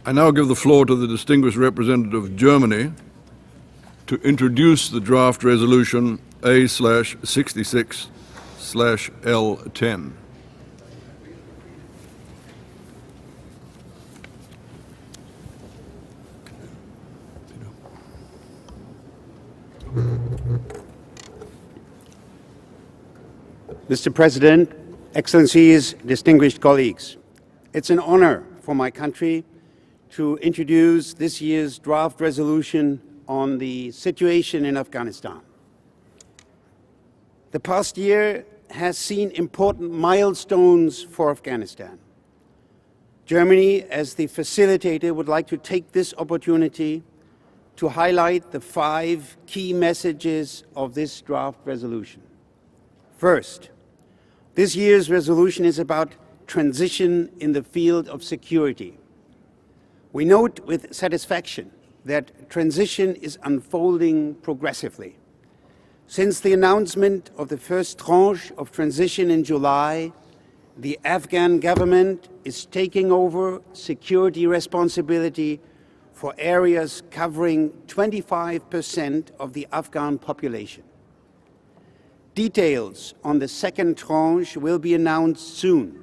I now give the floor to the distinguished representative of Germany to introduce the draft resolution A/66/L10. Mr. President, Excellencies, distinguished colleagues, it's an honor for my country to introduce this year's draft resolution on the situation in Afghanistan. The past year has seen important milestones for Afghanistan. Germany, as the facilitator, would like to take this opportunity to highlight the 5 key messages of this draft resolution. First, this year's resolution is about transition in the field of security. We note with satisfaction that transition is unfolding progressively. Since the announcement of the first tranche of transition in July, the Afghan government is taking over security responsibility for areas covering 25% of the Afghan population. Details on the second tranche will be announced soon.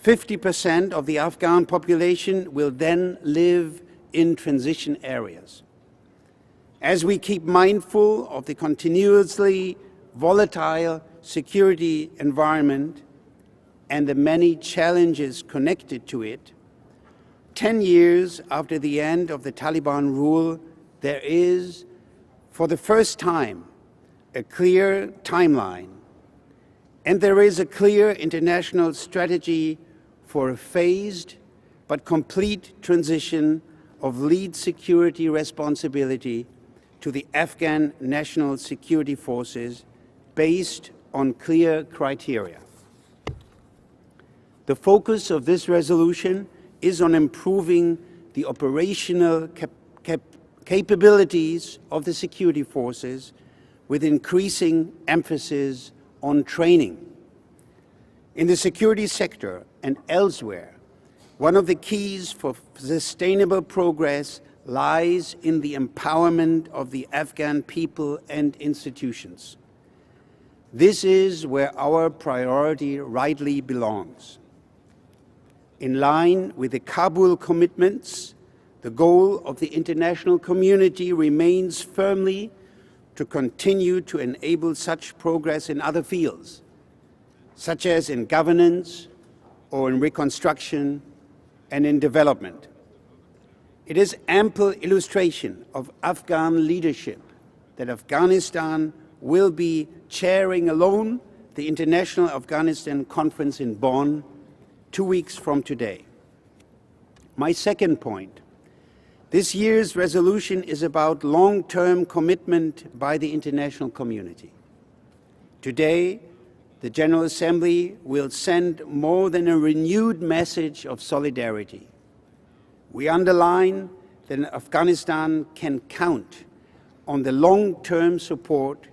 50% of the Afghan population will then live in transition areas. As we keep mindful of the continuously volatile security environment and the many challenges connected to it, 10 years after the end of the Taliban rule, there is, for the first time, a clear timeline, and there is a clear international strategy for a phased but complete transition of lead security responsibility to the Afghan National Security Forces based on clear criteria. The focus of this resolution is on improving the operational capabilities of the security forces with increasing emphasis on training. In the security sector and elsewhere, one of the keys for sustainable progress lies in the empowerment of the Afghan people and institutions. This is where our priority rightly belongs. In line with the Kabul commitments, the goal of the international community remains firmly to continue to enable such progress in other fields, such as in governance or in reconstruction and in development. It is ample illustration of Afghan leadership that Afghanistan will be chairing alone the International Afghanistan Conference in Bonn 2 weeks from today. My second point: this year's resolution is about long-term commitment by the international community. Today, the General Assembly will send more than a renewed message of solidarity. We underline that Afghanistan can count on the long-term support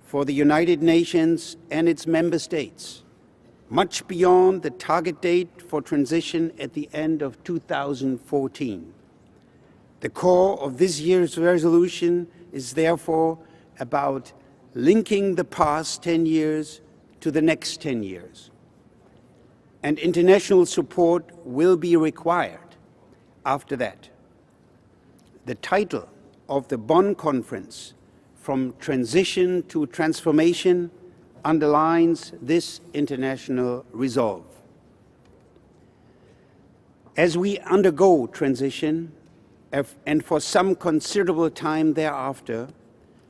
for the United Nations and its member states, much beyond the target date for transition at the end of 2014. The core of this year's resolution is therefore about linking the past 10 years to the next 10 years. And international support will be required after that. The title of the Bonn Conference, From Transition to Transformation, underlines this international resolve. As we undergo transition, and for some considerable time thereafter,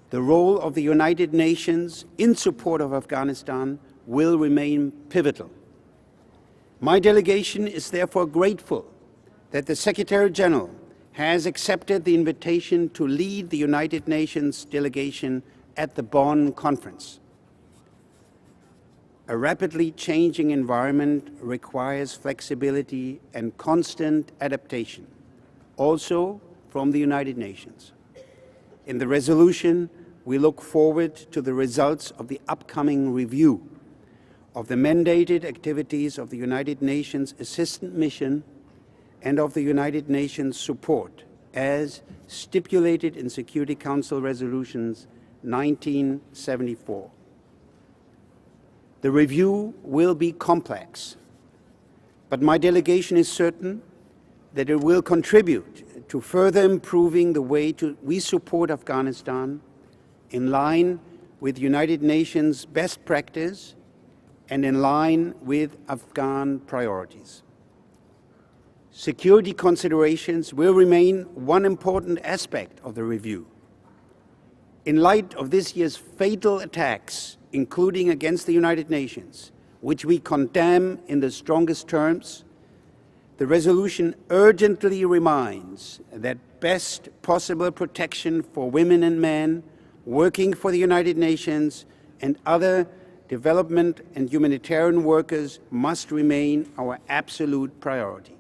the role of the United Nations in support of Afghanistan will remain pivotal. My delegation is therefore grateful that the Secretary General has accepted the invitation to lead the United Nations delegation at the Bonn Conference. A rapidly changing environment requires flexibility and constant adaptation, also from the United Nations. In the resolution, we look forward to the results of the upcoming review of the mandated activities of the United Nations Assistant Mission and of the United Nations support, as stipulated in Security Council Resolutions 1974. The review will be complex, but my delegation is certain that it will contribute to further improving the way we support Afghanistan in line with United Nations best practice and in line with Afghan priorities. Security considerations will remain one important aspect of the review. In light of this year's fatal attacks, including against the United Nations, which we condemn in the strongest terms, the resolution urgently reminds that best possible protection for women and men working for the United Nations and other development and humanitarian workers must remain our absolute priority.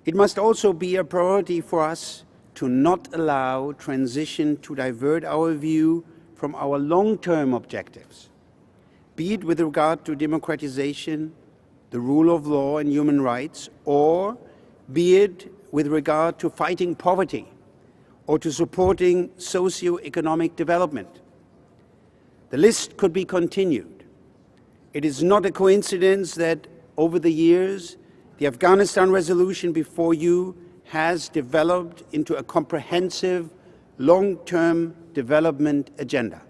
It must also be a priority for us to not allow transition to divert our view from our long-term objectives, be it with regard to democratization, the rule of law and human rights, or be it with regard to fighting poverty or to supporting socio-economic development. The list could be continued. It is not a coincidence that over the years, the Afghanistan resolution before you has developed into a comprehensive, long-term development agenda.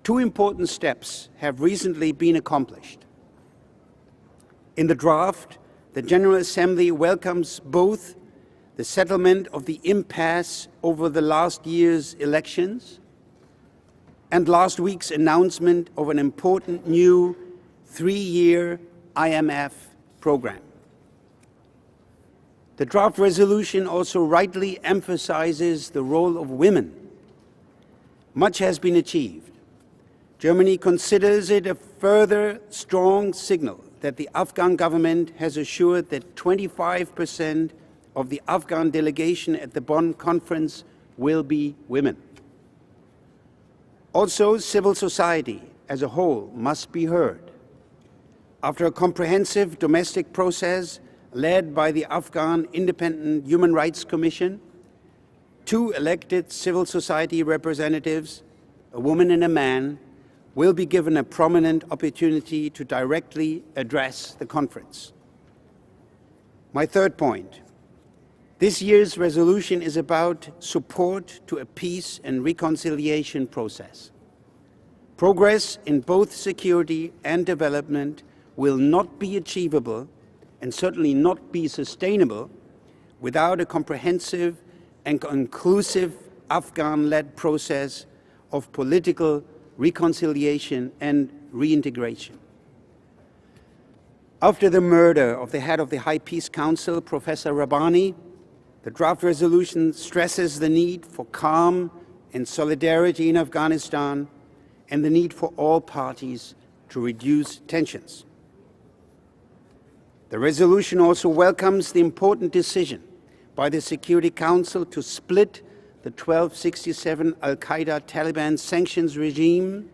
Two important steps have recently been accomplished. In the draft, the General Assembly welcomes both the settlement of the impasse over the last year's elections and last week's announcement of an important new 3-year IMF program. The draft resolution also rightly emphasizes the role of women. Much has been achieved. Germany considers it a further strong signal that the Afghan government has assured that 25% of the Afghan delegation at the Bonn conference will be women. Also, civil society as a whole must be heard. After a comprehensive domestic process led by the Afghan Independent Human Rights Commission, 2 elected civil society representatives, a woman and a man, will be given a prominent opportunity to directly address the conference. My third point. This year's resolution is about support to a peace and reconciliation process. Progress in both security and development will not be achievable and certainly not be sustainable without a comprehensive and inclusive Afghan-led process of political reconciliation and reintegration. After the murder of the head of the High Peace Council, Professor Rabbani, the draft resolution stresses the need for calm and solidarity in Afghanistan and the need for all parties to reduce tensions. The resolution also welcomes the important decision by the Security Council to split the 1267 al-Qaeda-Taliban sanctions regime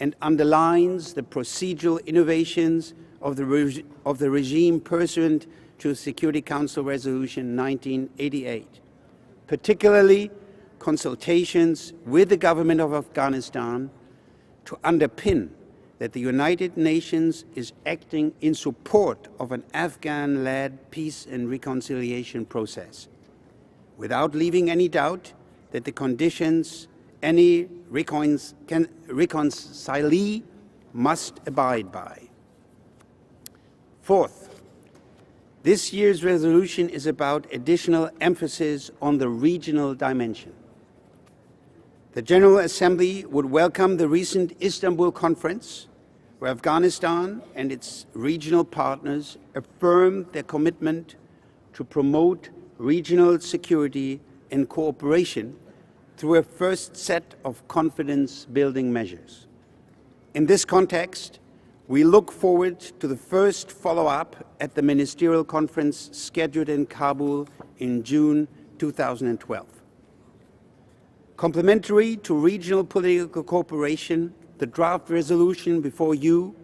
and underlines the procedural innovations of the regime pursuant to Security Council Resolution 1988, particularly consultations with the government of Afghanistan to underpin that the United Nations is acting in support of an Afghan-led peace and reconciliation process, without leaving any doubt that the conditions any reconcilee must abide by. Fourth, this year's resolution is about additional emphasis on the regional dimension. The General Assembly would welcome the recent Istanbul conference, where Afghanistan and its regional partners affirmed their commitment to promote regional security and cooperation through a first set of confidence-building measures. In this context, we look forward to the first follow-up at the ministerial conference scheduled in Kabul in June 2012. Complementary to regional political cooperation, the draft resolution before you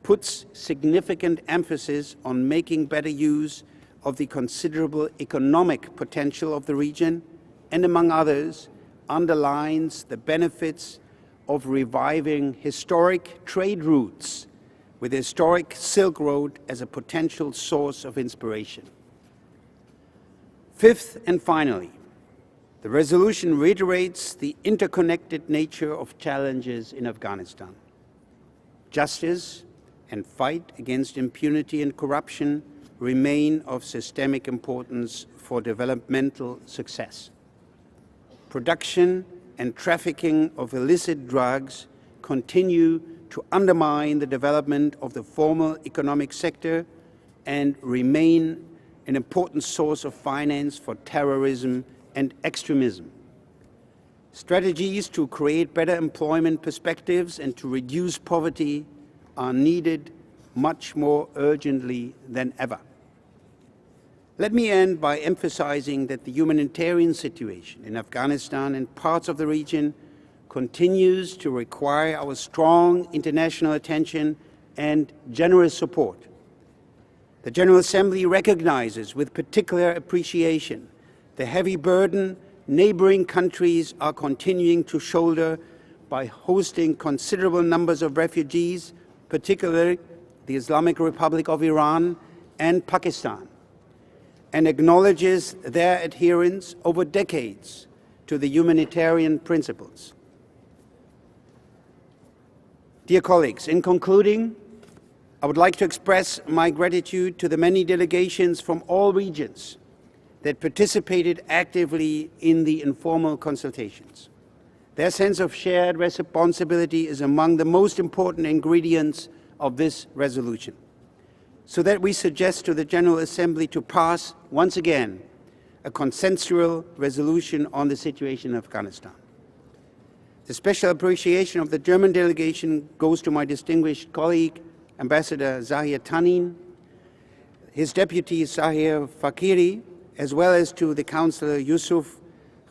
puts significant emphasis on making better use of the considerable economic potential of the region, and among others, underlines the benefits of reviving historic trade routes, with the historic Silk Road as a potential source of inspiration. Fifth and finally, the resolution reiterates the interconnected nature of challenges in Afghanistan. Justice and fight against impunity and corruption remain of systemic importance for developmental success. Production and trafficking of illicit drugs continue to undermine the development of the formal economic sector and remain an important source of finance for terrorism and extremism. Strategies to create better employment perspectives and to reduce poverty are needed much more urgently than ever. Let me end by emphasizing that the humanitarian situation in Afghanistan and parts of the region continues to require our strong international attention and generous support. The General Assembly recognizes with particular appreciation the heavy burden neighboring countries are continuing to shoulder by hosting considerable numbers of refugees, particularly the Islamic Republic of Iran and Pakistan, and acknowledges their adherence over decades to the humanitarian principles. Dear colleagues, in concluding, I would like to express my gratitude to the many delegations from all regions that participated actively in the informal consultations. Their sense of shared responsibility is among the most important ingredients of this resolution, so that we suggest to the General Assembly to pass, once again, a consensual resolution on the situation in Afghanistan. The special appreciation of the German delegation goes to my distinguished colleague, Ambassador Zahir Tanin, his deputy Zahir Fakiri, as well as to the Councillor Yusuf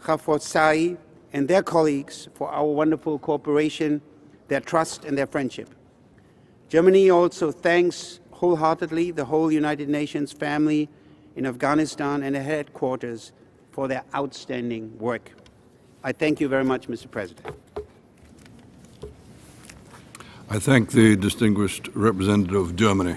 Khaforsai and their colleagues for our wonderful cooperation, their trust and their friendship. Germany also thanks wholeheartedly the whole United Nations family in Afghanistan and their headquarters for their outstanding work. I thank you very much, Mr. President. I thank the distinguished representative of Germany.